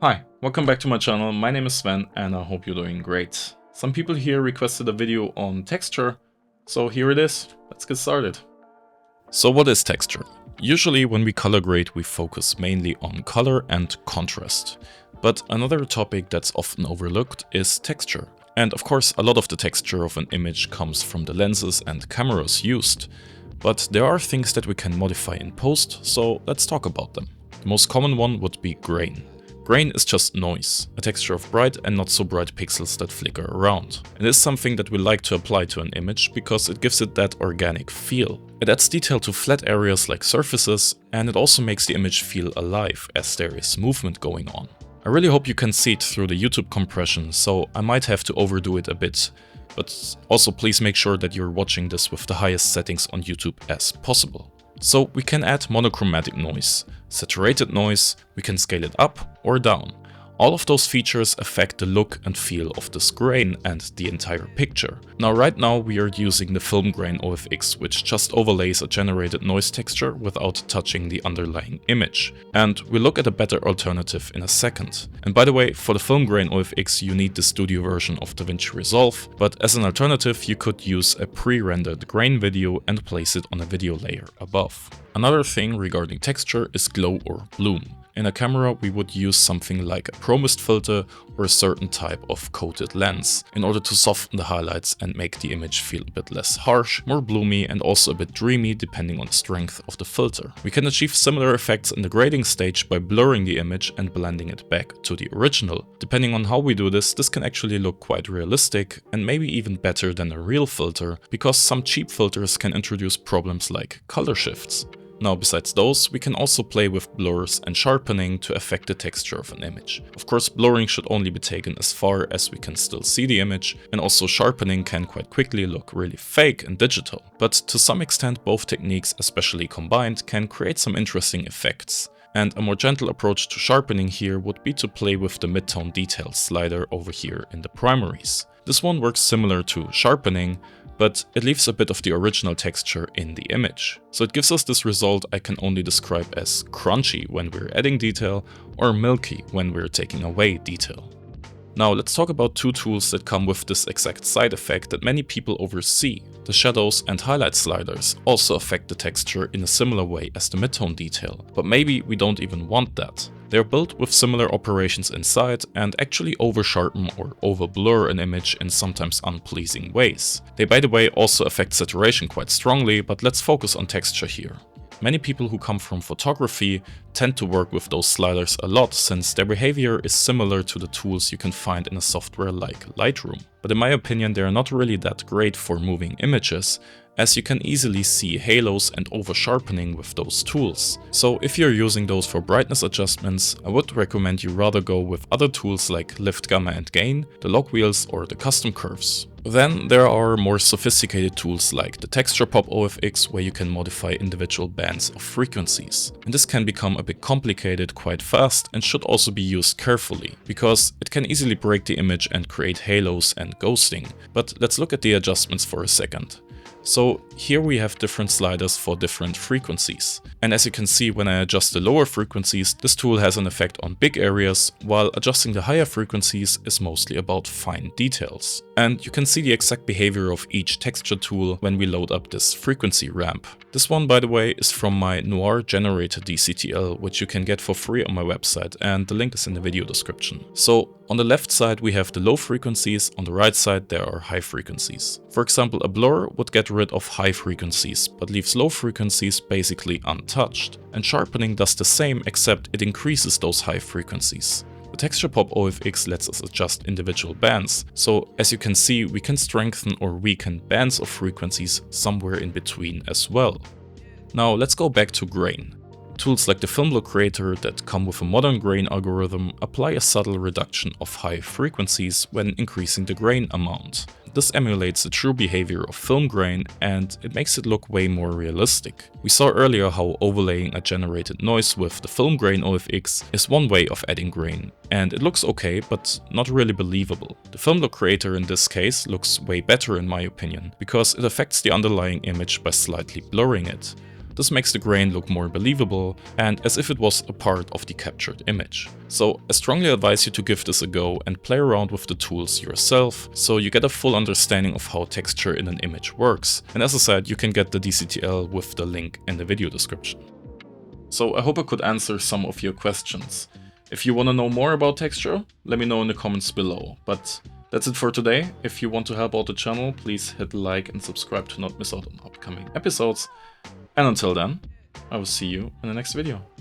Hi, welcome back to my channel. My name is Sven and I hope you're doing great. Some people here requested a video on texture, so here it is. Let's get started. So what is texture? Usually when we color grade we focus mainly on color and contrast. But another topic that's often overlooked is texture. And of course a lot of the texture of an image comes from the lenses and cameras used. But there are things that we can modify in post, so let's talk about them. The most common one would be grain. Grain is just noise, a texture of bright and not so bright pixels that flicker around. It is something that we like to apply to an image because it gives it that organic feel. It adds detail to flat areas like surfaces, and it also makes the image feel alive as there is movement going on. I really hope you can see it through the YouTube compression, so I might have to overdo it a bit. But also please make sure that you're watching this with the highest settings on YouTube as possible. So we can add monochromatic noise, saturated noise, we can scale it up or down. All of those features affect the look and feel of this grain and the entire picture. Now right now we are using the film grain OFX, which just overlays a generated noise texture without touching the underlying image. And we'll look at a better alternative in a second. And by the way, for the film grain OFX you need the studio version of DaVinci Resolve, but as an alternative you could use a pre-rendered grain video and place it on a video layer above. Another thing regarding texture is glow or bloom. In a camera we would use something like a Pro Mist filter or a certain type of coated lens in order to soften the highlights and make the image feel a bit less harsh, more bloomy and also a bit dreamy depending on the strength of the filter. We can achieve similar effects in the grading stage by blurring the image and blending it back to the original. Depending on how we do this, this can actually look quite realistic and maybe even better than a real filter, because some cheap filters can introduce problems like color shifts. Now besides those, we can also play with blurs and sharpening to affect the texture of an image. Of course, blurring should only be taken as far as we can still see the image, and also sharpening can quite quickly look really fake and digital. But to some extent both techniques, especially combined, can create some interesting effects. And a more gentle approach to sharpening here would be to play with the Midtone Detail slider over here in the primaries. This one works similar to sharpening, but it leaves a bit of the original texture in the image. So it gives us this result I can only describe as crunchy when we're adding detail or milky when we're taking away detail. Now let's talk about two tools that come with this exact side effect that many people oversee. The shadows and highlight sliders also affect the texture in a similar way as the Midtone Detail, but maybe we don't even want that. They're built with similar operations inside and actually over-sharpen or over-blur an image in sometimes unpleasing ways. They, by the way, also affect saturation quite strongly, but let's focus on texture here. Many people who come from photography tend to work with those sliders a lot, since their behavior is similar to the tools you can find in a software like Lightroom. But in my opinion, they are not really that great for moving images, as you can easily see halos and over-sharpening with those tools. So if you're using those for brightness adjustments, I would recommend you rather go with other tools like lift, gamma and gain, the log wheels or the custom curves. Then there are more sophisticated tools like the texture Pop OFX, where you can modify individual bands of frequencies. And this can become a bit complicated quite fast and should also be used carefully, because it can easily break the image and create halos and ghosting. But let's look at the adjustments for a second. So here we have different sliders for different frequencies. And as you can see, when I adjust the lower frequencies, this tool has an effect on big areas, while adjusting the higher frequencies is mostly about fine details. And you can see the exact behavior of each texture tool when we load up this frequency ramp. This one, by the way, is from my Noir Generator DCTL, which you can get for free on my website, and the link is in the video description. So on the left side we have the low frequencies, on the right side there are high frequencies. For example, a blur would get rid of high frequencies, but leaves low frequencies basically untouched. And sharpening does the same, except it increases those high frequencies. The texture Pop OFX lets us adjust individual bands, so as you can see we can strengthen or weaken bands of frequencies somewhere in between as well. Now let's go back to grain. Tools like the Film Look Creator that come with a modern grain algorithm apply a subtle reduction of high frequencies when increasing the grain amount. This emulates the true behavior of film grain and it makes it look way more realistic. We saw earlier how overlaying a generated noise with the film grain OFX is one way of adding grain, and it looks okay but not really believable. The Film Look Creator in this case looks way better in my opinion, because it affects the underlying image by slightly blurring it. This makes the grain look more believable and as if it was a part of the captured image. So I strongly advise you to give this a go and play around with the tools yourself so you get a full understanding of how texture in an image works. And as I said, you can get the DCTL with the link in the video description. So I hope I could answer some of your questions. If you want to know more about texture, let me know in the comments below. But that's it for today. If you want to help out the channel, please hit like and subscribe to not miss out on upcoming episodes. And until then, I will see you in the next video.